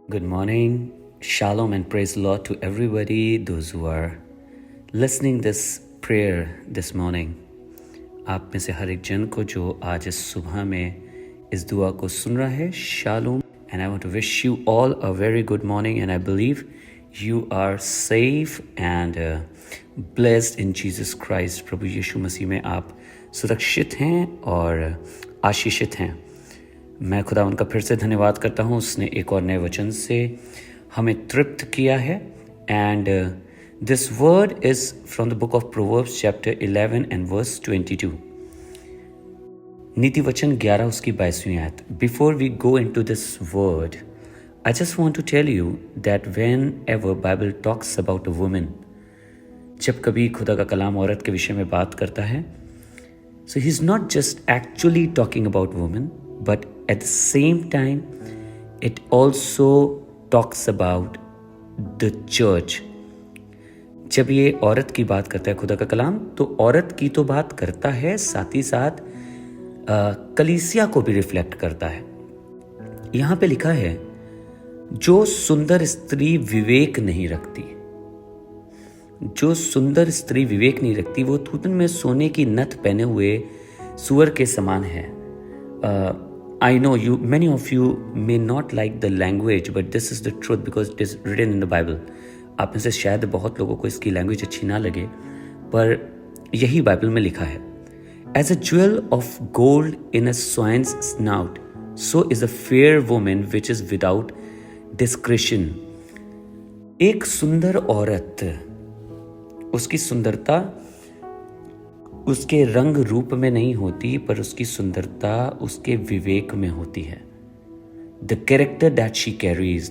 Good morning, shalom and praise the Lord to everybody, those who are listening this prayer this morning. आप में से हर एक जन को जो आज इस सुबह में इस दुआ को सुन रहा है, shalom, and I want to wish you all a very good morning, and I believe you are safe and blessed in Jesus Christ. प्रभु यीशु मसीह में आप सुरक्षित हैं और आशीषित हैं. मैं खुदा उनका फिर से धन्यवाद करता हूँ. उसने एक और नए वचन से हमें तृप्त किया है. And this word is from the book of Proverbs chapter 11 and verse 22. नीति वचन 11 उसकी 22वीं आयत. Before we go into this word, I just want to tell you that whenever Bible talks about a woman, जब कभी खुदा का कलाम औरत के विषय में बात करता है, so he's not just actually talking about women, but at the same time it also talks about the church. जब ये औरत की बात करता है खुदा का कलाम, तो औरत की तो बात करता है, साथ ही साथ कलीसिया को भी रिफ्लेक्ट करता है. यहां पे लिखा है, जो सुंदर स्त्री विवेक नहीं रखती, जो सुंदर स्त्री विवेक नहीं रखती, वो थूथन में सोने की नथ पहने हुए सुअर के समान है. I know many of you may not like the language, but this is the truth because it is written in the Bible. आप में से शायद बहुत लोगों को इसकी लैंग्वेज अच्छी ना लगे, पर यही बाइबल में लिखा है. As a jewel of gold in a swine's snout, so is a fair woman which is without discretion. एक सुंदर औरत, उसकी सुंदरता उसके रंग रूप में नहीं होती, पर उसकी सुंदरता उसके विवेक में होती है. The character that she carries,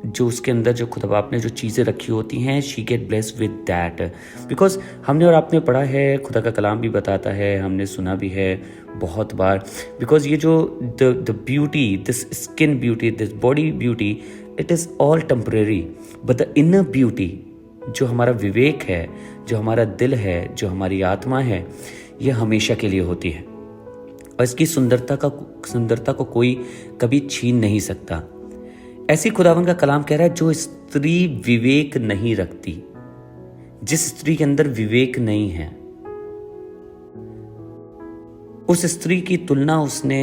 जो उसके अंदर जो खुदा बाप ने जो चीज़ें रखी होती हैं, she get blessed with that. Because हमने और आपने पढ़ा है, खुदा का कलाम भी बताता है, हमने सुना भी है बहुत बार. बिकॉज ये जो the beauty, this skin beauty, this body beauty, it is all temporary, but the inner beauty, जो हमारा विवेक है, जो हमारा दिल है, जो हमारी आत्मा है, यह हमेशा के लिए होती है. और इसकी सुंदरता को कोई कभी छीन नहीं सकता. ऐसी खुदावन का कलाम कह रहा है, जो स्त्री विवेक नहीं रखती, जिस स्त्री के अंदर विवेक नहीं है, उस स्त्री की तुलना उसने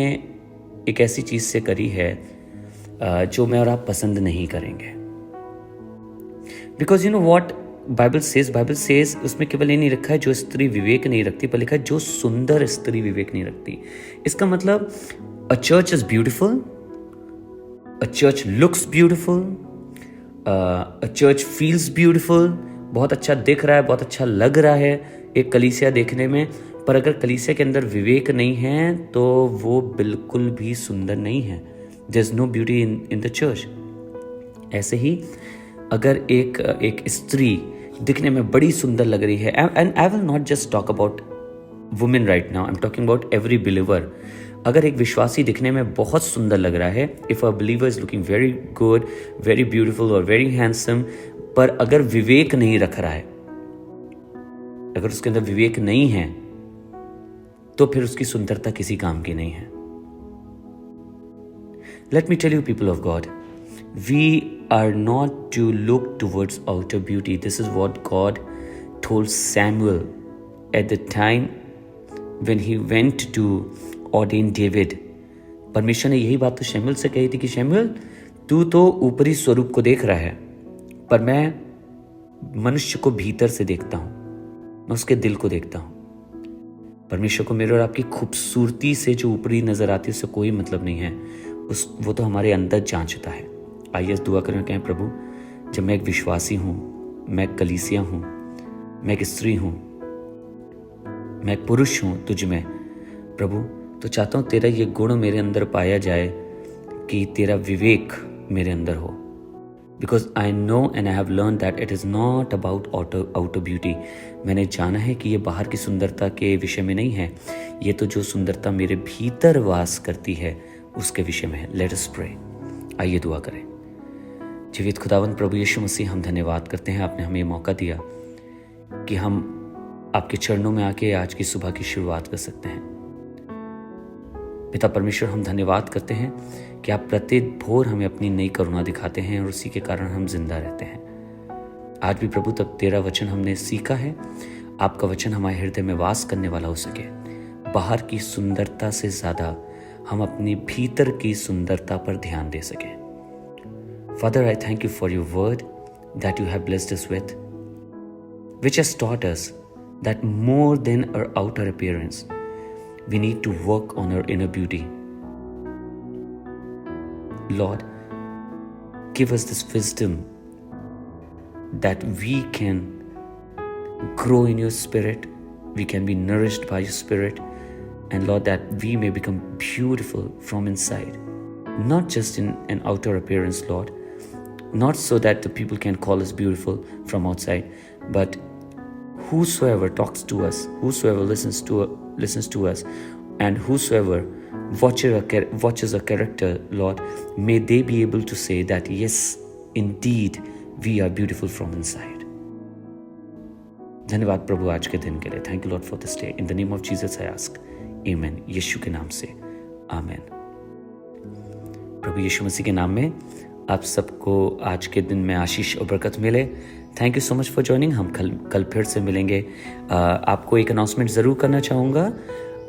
एक ऐसी चीज से करी है जो मैं और आप पसंद नहीं करेंगे. Because you know what Bible says, उसमें केवल ये नहीं रखा है जो स्त्री विवेक नहीं रखती, पर लिखा है जो सुंदर स्त्री विवेक नहीं रखती. इसका मतलब अ church is beautiful, a church looks beautiful, a church feels beautiful. बहुत अच्छा दिख रहा है, बहुत अच्छा लग रहा है एक कलीसिया देखने में, पर अगर कलीसिया के अंदर विवेक नहीं है तो वो बिल्कुल भी सुंदर नहीं है. There is no beauty in the church. ऐसे ही अगर एक स्त्री दिखने में बड़ी सुंदर लग रही है, and I will not just talk about women right now, I am talking about every believer. अगर एक विश्वासी दिखने में बहुत सुंदर लग रहा है, if a believer is looking very good, very beautiful और वेरी हैंडसम, पर अगर विवेक नहीं रख रहा है, अगर उसके अंदर विवेक नहीं है, तो फिर उसकी सुंदरता किसी काम की नहीं है. Let me tell you people of God, we are not to look towards outer beauty. This is what God told Samuel at the time when he went to ordain David. परमेश्वर ने यही बात तो शमूएल से कही थी कि शमूएल, तू तो ऊपरी स्वरूप को देख रहा है, पर मैं मनुष्य को भीतर से देखता हूं, मैं उसके दिल को देखता हूं. परमेश्वर को मेरे और आपकी खूबसूरती से जो ऊपरी नजर आती है उससे कोई मतलब नहीं है, वो तो हमारे अंदर जांचता है. आइए दुआ करें, कहें, प्रभु, जब मैं एक विश्वासी हूं, मैं एक कलीसिया हूं, मैं एक स्त्री हूं, मैं एक पुरुष हूं तुझ में प्रभु, तो चाहता हूं तेरा ये गुण मेरे अंदर पाया जाए कि तेरा विवेक मेरे अंदर हो. Because I know and I have learn that it is not about outer beauty. मैंने जाना है कि ये बाहर की सुंदरता के विषय में नहीं है, ये तो जो सुंदरता मेरे भीतर वास करती है उसके विषय में है. Let us pray. आइए दुआ करें. जीवित खुदावंद प्रभु यीशु मसीह, हम धन्यवाद करते हैं, आपने हमें मौका दिया कि हम आपके चरणों में आके आज की सुबह की शुरुआत कर सकते हैं. पिता परमेश्वर, हम धन्यवाद करते हैं कि आप प्रत्येक भोर हमें अपनी नई करुणा दिखाते हैं और उसी के कारण हम जिंदा रहते हैं। आज भी प्रभु तब तेरा वचन हमने सीखा है, आपका वचन हमारे हृदय में वास करने वाला हो सके। बाहर की सुंदरता से ज़्यादा हम अपनी भीतर की सुंदरता पर ध्यान दे सकें। Father, I thank you for your word that you have blessed us with, which has taught us that more than our outer appearance, we need to work on our inner beauty. Lord, give us this wisdom that we can grow in your spirit, we can be nourished by your spirit, and Lord, that we may become beautiful from inside, not just in an outer appearance, Lord, not so that the people can call us beautiful from outside, but whosoever talks to us, whosoever listens to us, and whosoever watches our character, Lord, may they be able to say that yes, indeed, we are beautiful from inside. धन्यवाद प्रभु आज के दिन के लिए। Thank you lord for this day. In the name of Jesus I ask, amen. यीशु के नाम से आमेन। प्रभु यीशु मसीह के नाम में आप सबको आज के दिन में आशीष और बरकत मिले। Thank you so much for joining. हम कल फिर से मिलेंगे। आपको एक अनाउंसमेंट ज़रूर करना चाहूँगा।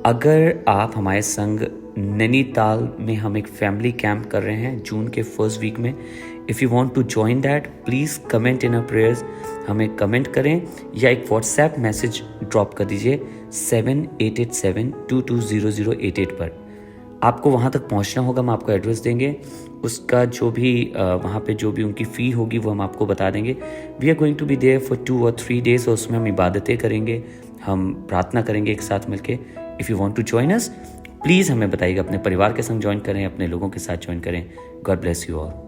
अगर आप हमारे संग नैनीताल में हम एक फैमिली कैंप कर रहे हैं जून के फर्स्ट वीक में, if you want to join that, please comment in a prayers, हमें कमेंट करें या एक व्हाट्सएप मैसेज ड्रॉप कर दीजिए 7887220088 पर। आपको वहाँ तक पहुँचना होगा, हम आपको एड्रेस देंगे, उसका जो भी वहाँ पे जो भी उनकी फ़ी होगी वो हम आपको बता देंगे। We are going to be there for 2 or 3 days, और उसमें हम इबादतें करेंगे, हम प्रार्थना करेंगे एक साथ मिलके। If you want to join us, please हमें बताइएगा। अपने परिवार के संग ज्वाइन करें, अपने लोगों के साथ ज्वाइन करें। God bless you all.